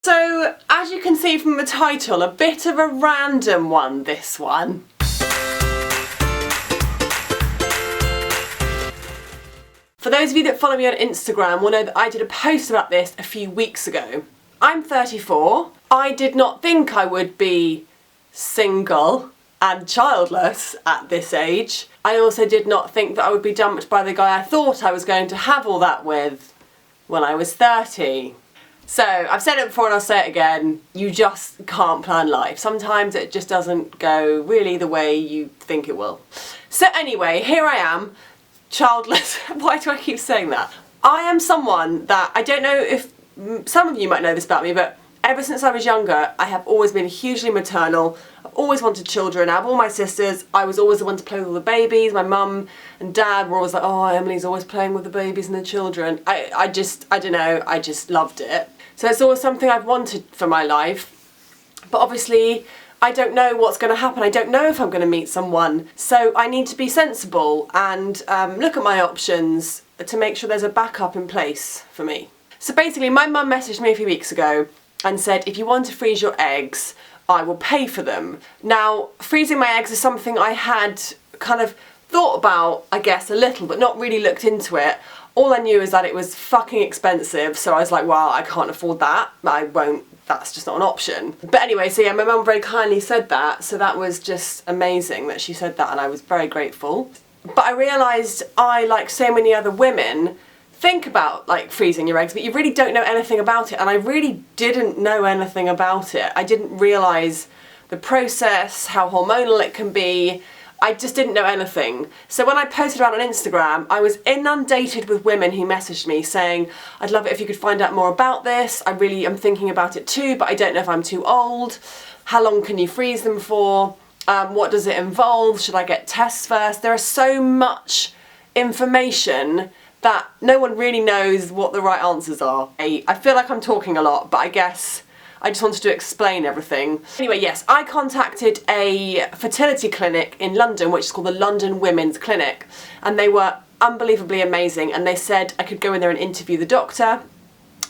So, as you can see from the title, a bit of a random one, this one. For those of you that follow me on Instagram will know that I did a post about this a few weeks ago. I'm 34. I did not think I would be single and childless at this age. I also did not think that I would be dumped by the guy I thought I was going to have all that with when I was 30. So, I've said it before and I'll say it again, you just can't plan life. Sometimes it just doesn't go really the way you think it will. So anyway, here I am, childless. Why do I keep saying that? I am someone that, I don't know if some of you might know this about me, but ever since I was younger, I have always been hugely maternal. I've always wanted children. Out of all my sisters, I was always the one to play with all the babies. My mum and dad were always like, oh, Emily's always playing with the babies and the children. I don't know, I just loved it. So it's always something I've wanted for my life. But obviously, I don't know what's going to happen. I don't know if I'm going to meet someone. So I need to be sensible and look at my options to make sure there's a backup in place for me. So basically, my mum messaged me a few weeks ago and said, if you want to freeze your eggs, I will pay for them. Now, freezing my eggs is something I had kind of thought about, I guess, a little, but not really looked into it. All I knew is that it was fucking expensive, so I was like, well, I can't afford that. I won't, that's just not an option. But anyway, so yeah, my mum very kindly said that, so that was just amazing that she said that, and I was very grateful. But I realised I, like so many other women, think about like freezing your eggs, but you really don't know anything about it, and I really didn't know anything about it. I didn't realise the process, how hormonal it can be. I just didn't know anything. So when I posted about it on Instagram, I was inundated with women who messaged me saying, I'd love it if you could find out more about this. I really am thinking about it too, but I don't know if I'm too old. How long can you freeze them for? What does it involve? Should I get tests first? There is so much information that no one really knows what the right answers are. I feel like I'm talking a lot, but I guess I just wanted to explain everything. Anyway, yes, I contacted a fertility clinic in London, which is called the London Women's Clinic, and they were unbelievably amazing, and they said I could go in there and interview the doctor,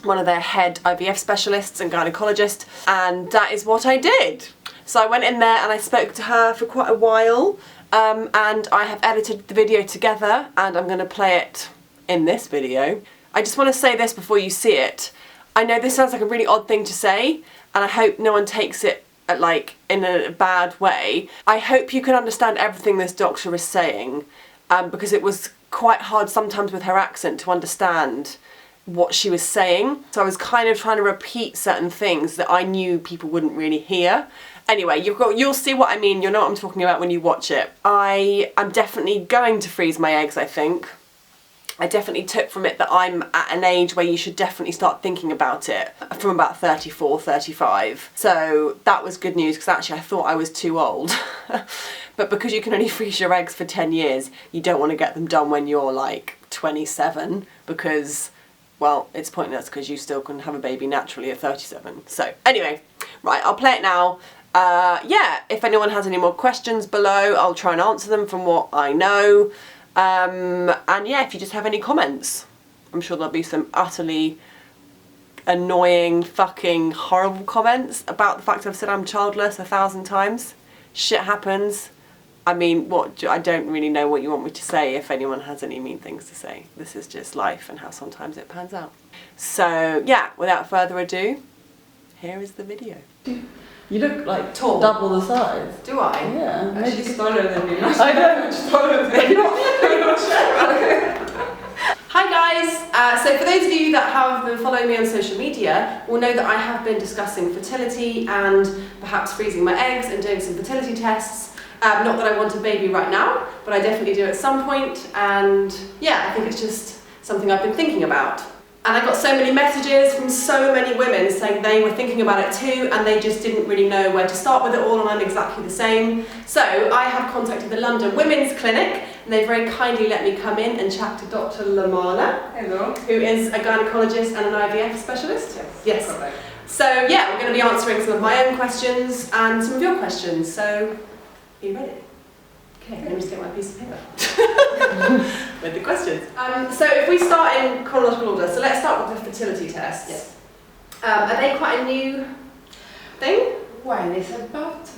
one of their head IVF specialists and gynecologists, and that is what I did. So I went in there and I spoke to her for quite a while, and I have edited the video together, and I'm going to play it in this video. I just want to say this before you see it. I know this sounds like a really odd thing to say, and I hope no one takes it like in a bad way. I hope you can understand everything this doctor is saying, because it was quite hard sometimes with her accent to understand what she was saying. So I was kind of trying to repeat certain things that I knew people wouldn't really hear. Anyway, you'll see what I mean. You'll know what I'm talking about when you watch it. I am definitely going to freeze my eggs, I think. I definitely took from it that I'm at an age where you should definitely start thinking about it from about 34, 35. So that was good news, because actually I thought I was too old. But because you can only freeze your eggs for 10 years, you don't want to get them done when you're like 27, because, well, it's pointless because you still can have a baby naturally at 37. So anyway, right, I'll play it now. Yeah, if anyone has any more questions below, I'll try and answer them from what I know. And yeah, if you just have any comments, I'm sure there'll be some utterly annoying, fucking horrible comments about the fact I've said I'm childless 1,000 times. Shit happens. I mean, I don't really know what you want me to say if anyone has any mean things to say. This is just life and how sometimes it pans out. So yeah, without further ado, here is the video. You look like tall. Double the size. Do I? Yeah. Maybe smaller than me. I know, just taller than me. Hi guys! So for those of you that have been following me on social media will know that I have been discussing fertility and perhaps freezing my eggs and doing some fertility tests. Not that I want a baby right now, but I definitely do at some point, and yeah, I think it's just something I've been thinking about. And I got so many messages from so many women saying they were thinking about it too, and they just didn't really know where to start with it all, and I'm exactly the same. So I have contacted the London Women's Clinic, and they very kindly let me come in and chat to Dr. Lamana, Hello. who is a gynecologist and an IVF specialist. Yes. Yes. So yeah, we're going to be answering some of my own questions and some of your questions. So, are you ready? Okay, let me just get my piece of paper. With the questions. So if we start in chronological order, so let's start with the fertility test. Yes. Are they quite a new thing? Well, it's about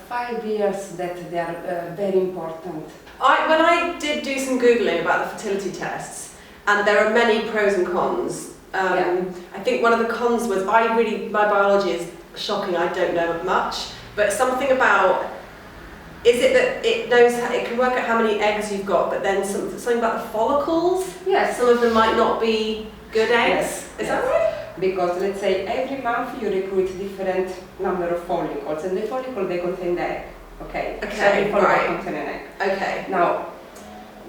5 years that they are very important. When I did do some Googling about the fertility tests, and there are many pros and cons. I think one of the cons was my biology is shocking, I don't know much, but something about, is it that it can work out how many eggs you've got, but then something about the follicles? Yes. Some of them might not be good eggs? Yes. Is that right? Because let's say every month you recruit different number of follicles, and the follicle they contain the egg. Okay. Okay, so every follicle right. contains an egg. Okay. Now,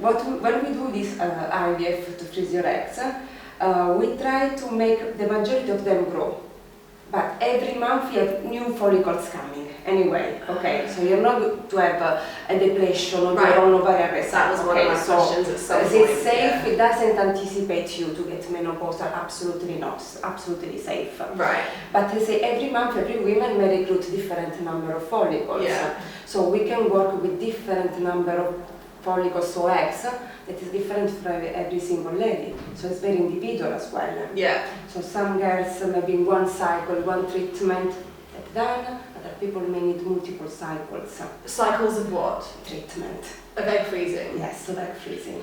when we do this IVF to freeze your eggs, we try to make the majority of them grow. But every month you have new follicles coming anyway. Okay, so you're not going to have a depletion of your own ovarian reserve. That was one of my questions at some point. It's safe, it doesn't anticipate you to get menopausal, absolutely not, absolutely safe. Right. But they say every month, every woman may recruit different number of follicles. Yeah. So we can work with different number of follicles or eggs that is different for every single lady. So it's very individual as well. Yeah. So some girls maybe in one cycle, one treatment, that's done. Other people may need multiple cycles. Cycles of what? Treatment. Of egg freezing? Yes, so egg freezing.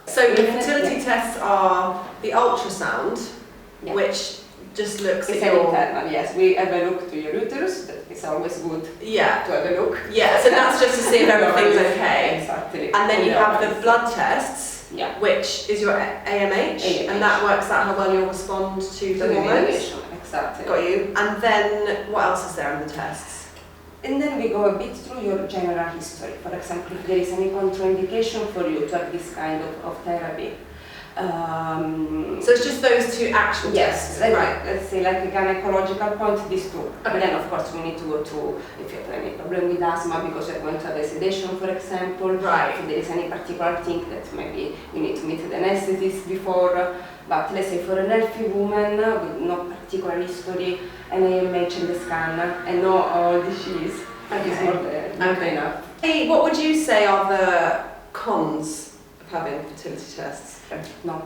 So the fertility tests are the ultrasound, which just looks it's at an your... internal, yes. We have a look to your uterus, it's always good to have a look. Yeah, so that's just to see if everything's okay. Exactly. And then you have the blood tests, which is your AMH, and that works out how well you'll respond to the hormones. Exactly. Got you. And then what else is there in the tests? And then we go a bit through your general history. For example, if there is any contraindication for you to have this kind of therapy. So it's just those two actual tests? Right. Let's say like a gynecological point, these two. Okay. And then of course we need to go to, if you have any problem with asthma because you're going to have a sedation, for example. Right. If there is any particular thing that maybe you need to meet the anesthetist before. But let's say for a healthy woman with no particular history, an AMH in the scan, and no disease, that is not enough. Hey, what would you say are the cons of having fertility tests? No.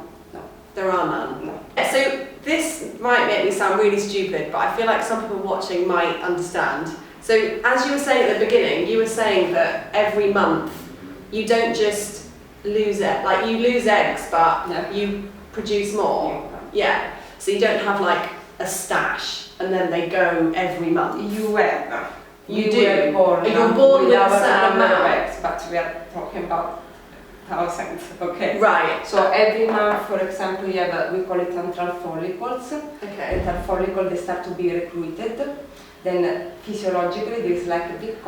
There are none? No. So this might make me sound really stupid, but I feel like some people watching might understand. So as you were saying at the beginning, you were saying that every month you don't just lose it, like you lose eggs, but you produce more. Yeah. So you don't have like a stash and then they go every month. You have. You do. You're born with a certain amount of eggs, but we are talking about thousands. Okay. Right. So every month, for example, you have we call it antral follicles. Okay. Antral follicle they start to be recruited. Then physiologically there is like a bit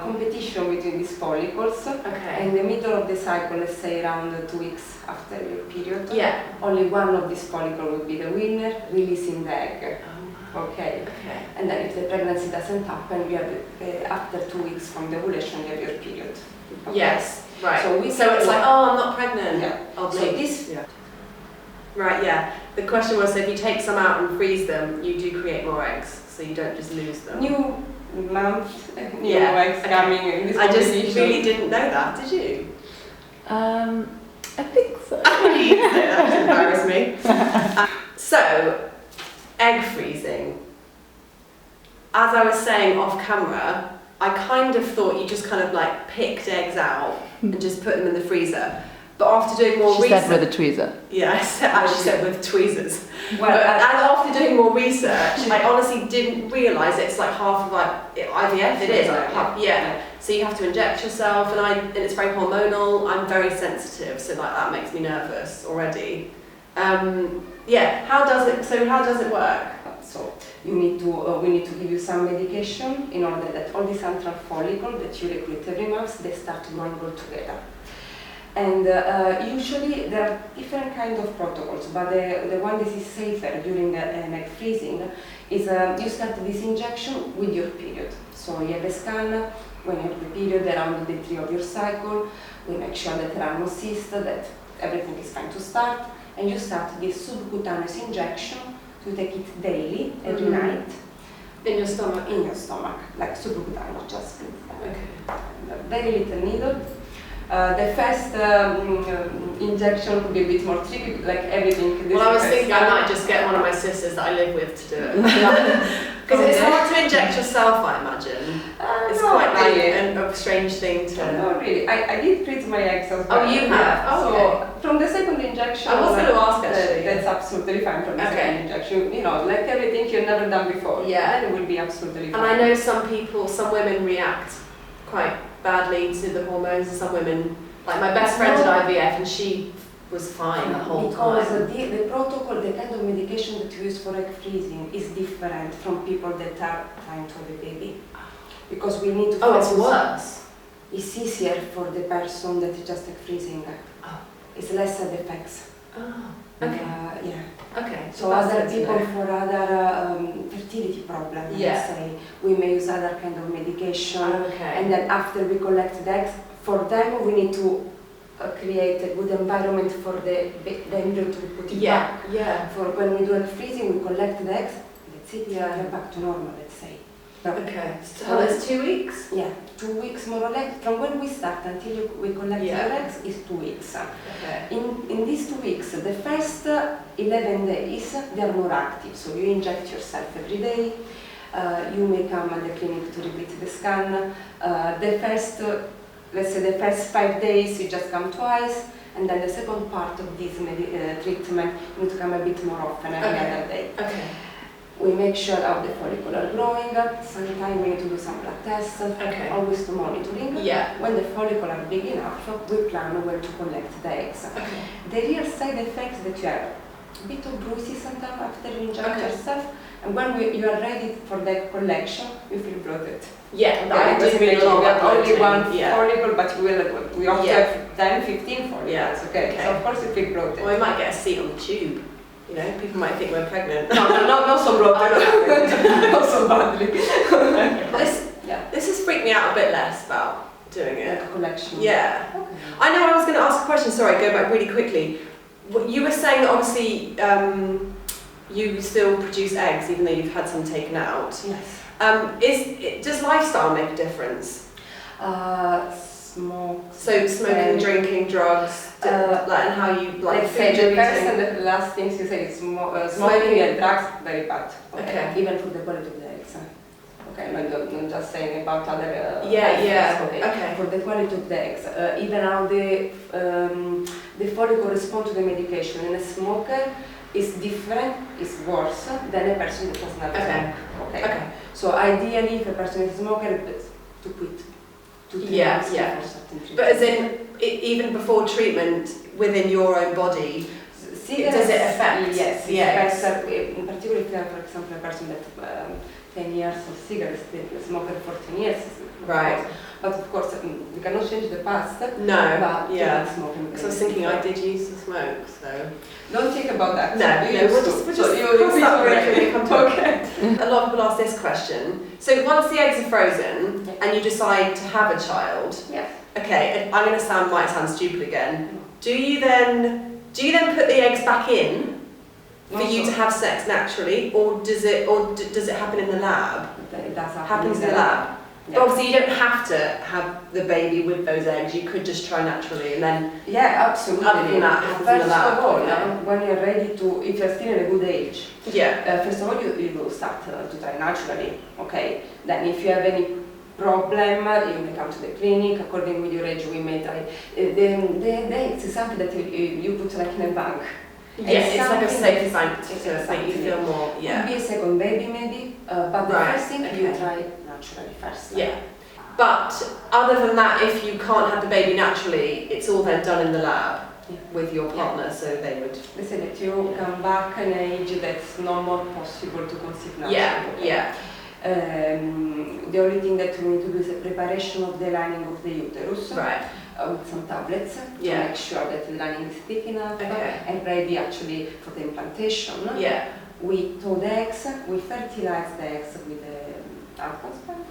competition between these follicles. Okay. In the middle of the cycle, let's say around 2 weeks after your period, only one of these follicles will be the winner, releasing the egg. Okay. And then if the pregnancy doesn't happen, you have after 2 weeks from the ovulation, you have your period. Okay. Yes. Right. So it's like, oh, I'm not pregnant. Yeah. So this. Yeah. Right. Yeah. The question was, so if you take some out and freeze them, you do create more eggs, so you don't just lose them. New month, new eggs coming in this I just really didn't know that, did you? I think so. That embarrassed me. So, egg freezing. As I was saying off camera, I kind of thought you just kind of like picked eggs out and just put them in the freezer. But after doing more research... She said with a tweezer. Yeah, I actually said with tweezers. Well, but after doing more research, I honestly didn't realise it's like half of like IVF. It is like half, So you have to inject yourself, and it's very hormonal. I'm very sensitive, so like that makes me nervous already. How does it work? So we need to give you some medication in order that all these antral follicles that you recruit every month, they start growing all together. And usually there are different kinds of protocols, but the one that is safer during an egg freezing is you start this injection with your period. So you have a scan when you have the period around day 3 of your cycle. We make sure that there are no cysts, that everything is fine to start, and you start this subcutaneous injection to take it daily, every night. In your stomach? In your stomach, like subcutaneous, just breathe. Okay. Very little needle. The first injection could be a bit more tricky, like everything. Well, I was thinking I might just get one of my sisters that I live with to do it. Because it's hard to inject yourself, I imagine. It's quite like a strange thing to... No, really. I did treat my eggs as well. Oh, you have? Oh, so okay. From the second injection... I was going to ask actually. That's absolutely fine from the second injection. You know, like everything you've never done before. Yeah. Then it will be absolutely fine. And I know some women react quite badly to the hormones, and some women... Like my best friend did IVF and she was fine the whole time. Because the protocol, the kind of medication that you use for egg freezing is different from people that are trying to have a baby. Because we need to focus. It's worse? It's easier for the person that is just egg freezing. Oh. It's less side effects. Oh, okay. Yeah. Okay. So other people for other fertility problems, let's say, we may use other kind of medication. Okay. And then after we collect the eggs, for them we need to create a good environment for the embryo to be put back. Yeah. For when we do egg freezing, we collect the eggs, that's it, they're back to normal, let's say. Okay, so that's 2 weeks? Yeah, 2 weeks more or less. From when we start until we collect the eggs is 2 weeks. Okay. In these 2 weeks, the first 11 days, they are more active. So you inject yourself every day. You may come at the clinic to repeat the scan. The first, let's say the first 5 days, you just come twice. And then the second part of this treatment, you need to come a bit more often every other day. Okay. We make sure how the follicle are growing. Sometimes we need to do some blood tests, always to monitoring. Yeah. When the follicle are big enough, we plan where to collect the eggs. Okay. The real side effects that you have, a bit of bruises sometimes after you inject yourself, and when you are ready for the collection, you feel bloated. Yeah, I do feel a lot. We have only one follicle, but we often have 10, 15 follicles. Yeah. Okay. So of course you feel bloated. Well, we might get a seat on the tube. You know, people might think we're pregnant. No, not so bloated. Not so badly. This has freaked me out a bit less about doing it. Like a collection. Yeah. Okay. I know I was going to ask a question, sorry, go back really quickly. You were saying that obviously you still produce eggs even though you've had some taken out. Yes. Does lifestyle make a difference? Smoke. So smoking, drinking, drugs, and how you like let's food say the you're first eating? and the last things you say is smoking and drugs, very bad. Okay. Even for the quality of the eggs. Okay, not just saying about other. Okay. For the quality of the eggs, even how the follicle respond to the medication in a smoker is different, is worse than a person that does not smoke. Okay. So ideally, if a person is a smoker, to quit. But as in, even before treatment, within your own body, does it affect? Yes, yes. In particular, if you have, for example, a person that 10 years of cigarettes, a smoker for 10 years. Right. But of course, we cannot change the past. No. But smoking. Because I was thinking I did used to smoke, so. Don't think about that. We'll just cross that bridge when we come to it. A lot of people ask this question. So once the eggs are frozen and you decide to have a child, okay, I'm going to might sound stupid again. Do you then put the eggs back in for you to have sex naturally, or does it happen in the lab? It does Happens in the lab. But obviously you don't have to have the baby with those eggs, you could just try naturally and then... Yeah, absolutely. Other than that happens in the lab. First of all, when you're ready to, if you're still in a good age, first of all you will start to try naturally, okay? Then if you have any problem, you may come to the clinic, according with your age we may try. The eggs is something that you put like in a bank. Yes, it's like a safe bank to make you feel more, Could be a second baby maybe, but the first thing you try naturally first. Yeah. But other than that, if you can't have the baby naturally, it's all then done in the lab with your partner, so they would... They say that you come back in an age that's no more possible to conceive naturally. The only thing that we need to do is a preparation of the lining of the uterus. Right. With some tablets to make sure that the lining is thick enough and ready actually for the implantation. Yeah. We thaw the eggs, we fertilize the eggs with alcohol sperm.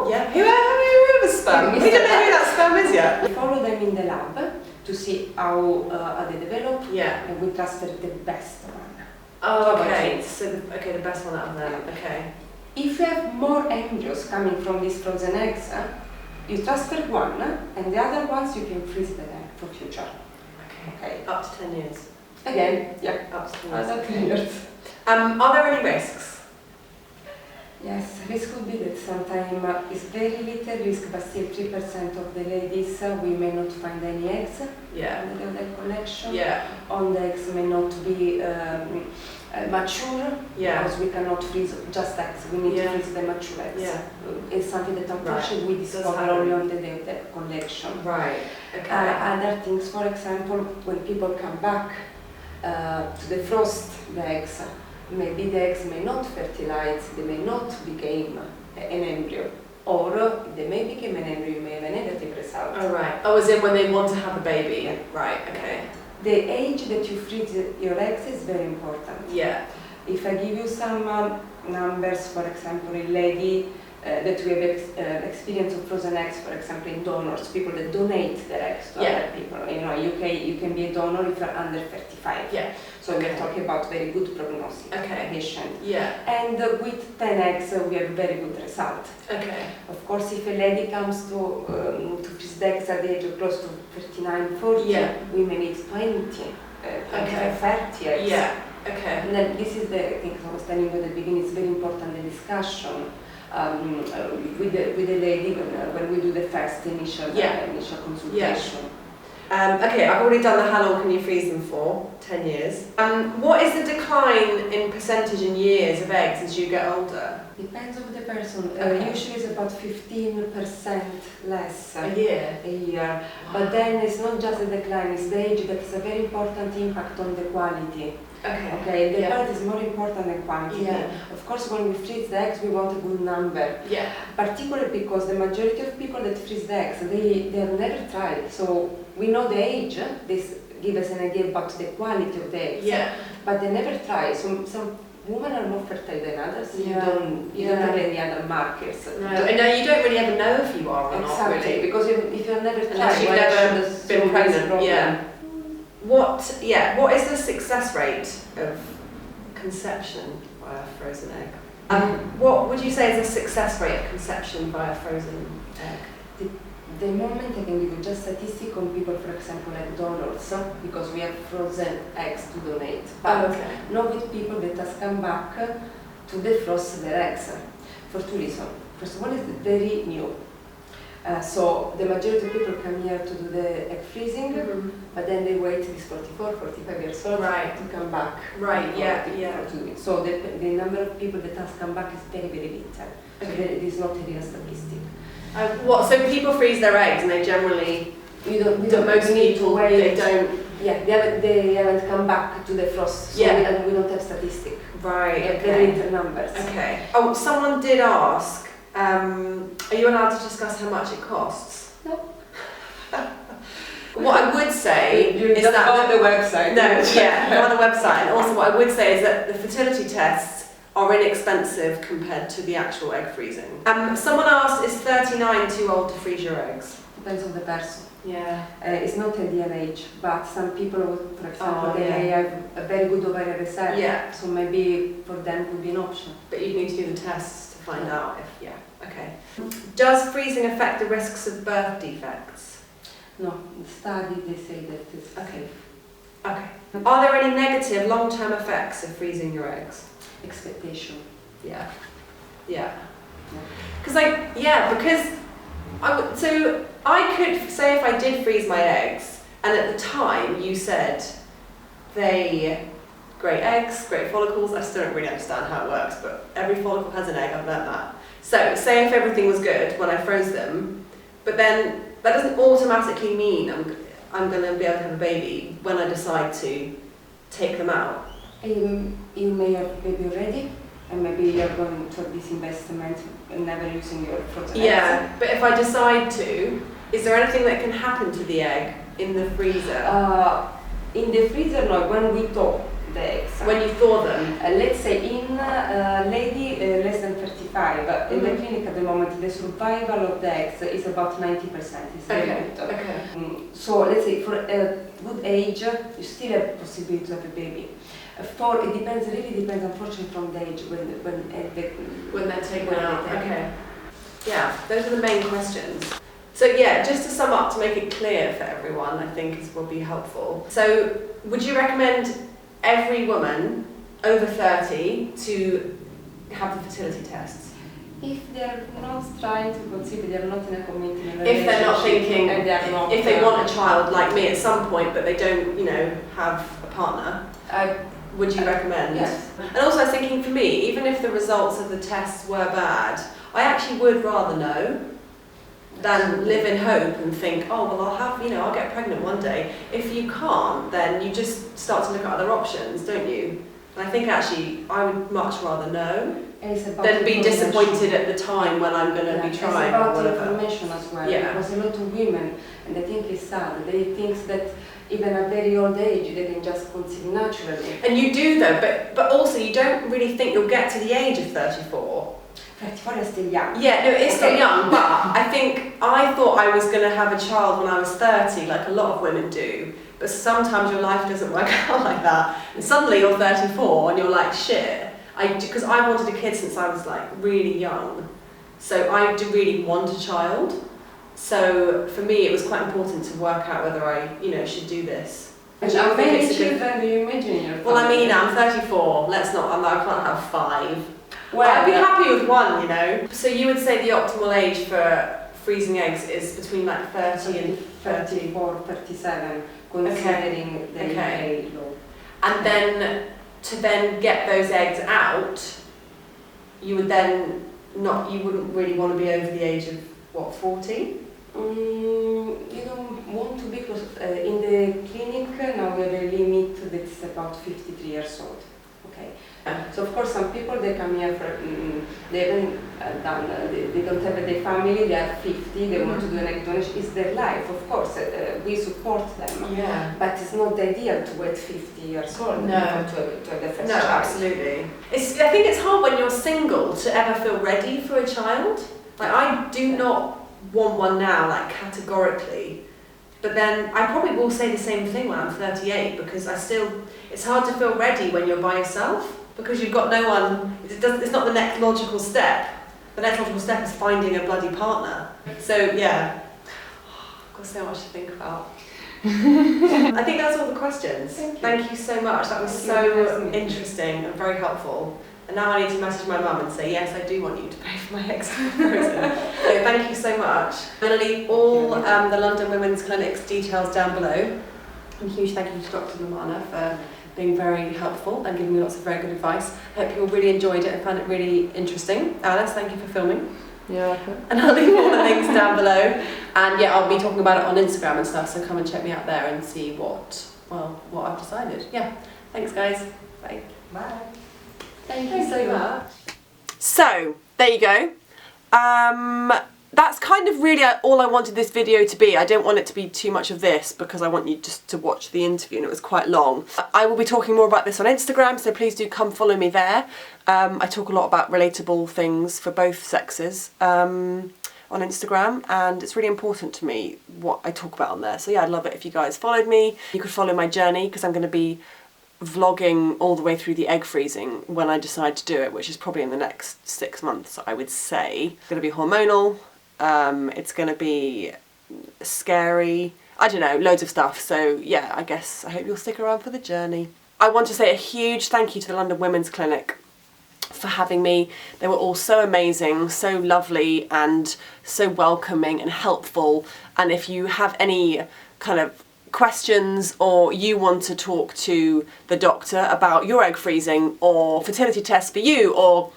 Yeah, whoever sperm. We don't know who that sperm is yet. We follow them in the lab to see how they develop, and we transfer the best one. Oh, okay. So, the best one out of them. Okay. If you have more embryos coming from these frozen eggs, You transfer one, and the other ones you can freeze the egg for future. Okay. Up to 10 years. Again, yeah. Up to 10 years. Another 10 years. Are there any risks? Yes, risk could be that sometimes it's very little risk, but still 3% of the ladies we may not find any eggs Yeah. on the egg collection. Yeah. On the eggs may not be mature, Yeah. because we cannot freeze just eggs. We need Yeah. to freeze the mature eggs. Yeah. It's something that unfortunately we discover happen. only on the day of the collection. Right. Okay. Other things, for example, when people come back to defrost the eggs, maybe the eggs may not fertilize, they may not become an embryo, or they may become an embryo, you may have a negative result. Oh, right. Oh, as in when they want to have a baby? Yeah. Right, okay. The age that you freeze your eggs is very important. Yeah. If I give you some numbers, for example, a lady that we have experience of frozen eggs, for example, in donors, people that donate their eggs to other people. You know, you can be a donor if you're under 35. Yeah. So we're talking about very good prognosis patient. Yeah. And with 10 eggs, we have very good result. Okay. Of course, if a lady comes to freeze the eggs at the age of close to 39, 40, Yeah. we may need 20, 30 eggs. Yeah. Okay. And then this is the thing I was telling you at the beginning, it's very important, the discussion with the lady when we do the first initial consultation. Okay, I've already done the how long can you freeze them for, 10 years. What is the decline in percentage in years of eggs as you get older? Depends on the person. Okay. Usually it's about 15% less A year? a year. But then it's not just the decline, it's the age that has a very important impact on the quality. Okay, the quality is more important than quantity. Yeah. Of course, when we freeze the eggs, we want a good number. Yeah. Particularly because the majority of people that freeze the eggs, they have never tried. So we know the age, this gives us an idea about the quality of the eggs. Yeah. But they never try. So some women are more fertile than others. Yeah. You don't have any other markers. No, you don't really ever know if you are or not, really. Because if you've never tried, Unless you've never been pregnant. Yeah. What is the success rate of conception via frozen egg? What would you say is the success rate of conception via frozen egg? The moment I can give you just statistic on people, for example, like donors, because we have frozen eggs to donate. But not with people that has come back to defrost their eggs for two reasons. First of all, it's very new. So the majority of people come here to do the egg freezing, but then they wait this 44, 45 years old to come back. Right, yeah. To do it. So the number of people that has come back is very, very little. So it is not a real statistic. So people freeze their eggs and they generally, most people, they don't. Yeah, they haven't come back to the frost, so we don't have statistics. Right, Very little numbers. Okay. Oh, someone did ask, are you allowed to discuss how much it costs? No. What I would say is that on the website. Go on the website. And also what I would say is that the fertility tests are inexpensive compared to the actual egg freezing. Someone asked, is 39 too old to freeze your eggs? Depends on the person. Yeah. It's not ideal age, but some people, for example, they may have a very good ovarian reserve. Yeah. So maybe for them could be an option. But you need to do the tests to find out if, okay. Does freezing affect the risks of birth defects? No, the study, they say that it's safe. Okay. Are there any negative long-term effects of freezing your eggs? Expectation. Yeah. Because I could say if I did freeze my eggs, and at the time you said great eggs, great follicles. I still don't really understand how it works, but every follicle has an egg. I've learned that. So say if everything was good when I froze them, but then that doesn't automatically mean I'm going to be able to have a baby when I decide to take them out. You may have a baby already, and maybe you're going to this investment and never using your frozen eggs. Yeah, but if I decide to, is there anything that can happen to the egg in the freezer? In the freezer, no, when we thaw the eggs. When you thaw them? Let's say in lady less than 35, in the clinic at the moment, the survival of the eggs is about 90%. It's very good. Okay. So let's say for a good age, you still have possibility to have a baby. It really depends unfortunately from the age when they're taken out. Okay. Yeah, those are the main questions. So yeah, just to sum up, to make it clear for everyone, I think will be helpful. So would you recommend every woman over 30 to have the fertility tests? If they're not trying to conceive, they're not in a commitment. If they're not thinking, and they're not, if they want a child like me at some point, but they don't, have a partner, would you recommend? Yes. And also I was thinking, for me, even if the results of the tests were bad, I actually would rather know than live in hope and think, oh, well, I'll get pregnant one day. If you can't, then you just start to look at other options, don't you? And I think actually I would much rather know than be disappointed at the time when I'm going to be trying. It's about information as well. Yeah. Because a lot of women, and I think it's sad, they think that even at very old age they can just conceive naturally. And you do though, but also you don't really think you'll get to the age of 34. 34 is still young. Yeah, no, it's still young, but I thought I was going to have a child when I was 30, like a lot of women do. But sometimes your life doesn't work out like that. And suddenly you're 34 and you're like, shit. Because I wanted a kid since I was like really young. So I do really want a child. So for me it was quite important to work out whether I, should do this. And how many children do you imagine in your family? Well, I'm 34. I can't have 5. Well, I'd be happy with 1, So you would say the optimal age for freezing eggs is between like 30 and 34, 37, considering the age law. And then to then get those eggs out, you wouldn't really want to be over the age of what, 40? You don't want to, because in the clinic now we have a limit that's about 53 years old. Okay. So of course some people, they come here for, they haven't done, they don't have a family, they are 50, they want to do an egg donation. It's their life, of course, we support them. Yeah. But it's not ideal to wait 50 years old to have the first child. No, absolutely. I think it's hard when you're single to ever feel ready for a child. Like I do not want one now, like categorically. But then I probably will say the same thing when I'm 38, because it's hard to feel ready when you're by yourself, because you've got no one, it's not the next logical step. The next logical step is finding a bloody partner. So yeah, I've got so much to think about. I think that's all the questions. Thank you so much, that was so interesting and very helpful. And now I need to message my mum and say, yes, I do want you to pay for my eggs to be frozen. So thank you so much. I'm going to leave all the London Women's Clinic's details down below. And a huge thank you to Dr. Lamana for being very helpful and giving me lots of very good advice. I hope you all really enjoyed it and found it really interesting. Alice, thank you for filming. Yeah. And I'll leave all the links down below. And yeah, I'll be talking about it on Instagram and stuff, so come and check me out there and see what I've decided. Yeah, thanks guys. Bye. Bye. Thank you so much. So, there you go. That's kind of really all I wanted this video to be. I don't want it to be too much of this because I want you just to watch the interview, and it was quite long. I will be talking more about this on Instagram, so please do come follow me there. I talk a lot about relatable things for both sexes on Instagram, and it's really important to me what I talk about on there. So yeah, I'd love it if you guys followed me. You could follow my journey, because I'm going to be vlogging all the way through the egg freezing when I decide to do it, which is probably in the next 6 months, I would say. It's going to be hormonal, it's going to be scary, I don't know, loads of stuff. So yeah, I hope you'll stick around for the journey. I want to say a huge thank you to the London Women's Clinic for having me. They were all so amazing, so lovely and so welcoming and helpful. And if you have any kind of questions, or you want to talk to the doctor about your egg freezing, or fertility tests for you, or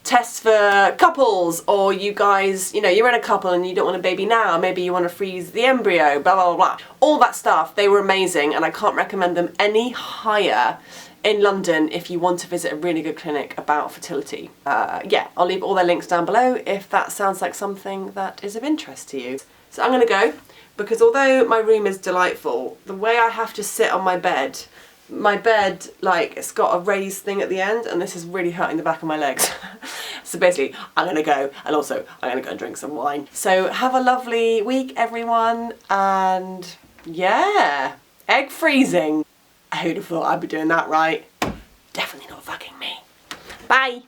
tests for couples, or you guys, you're in a couple and you don't want a baby now, maybe you want to freeze the embryo, blah, blah, blah, all that stuff, they were amazing, and I can't recommend them any higher in London if you want to visit a really good clinic about fertility. Yeah, I'll leave all their links down below if that sounds like something that is of interest to you. So I'm gonna go, because although my room is delightful, the way I have to sit on my bed, like, it's got a raised thing at the end, and this is really hurting the back of my legs. So basically, I'm gonna go, and also I'm gonna go and drink some wine. So have a lovely week, everyone, and yeah, egg freezing. Who'd have thought I'd be doing that, right? Definitely not fucking me. Bye.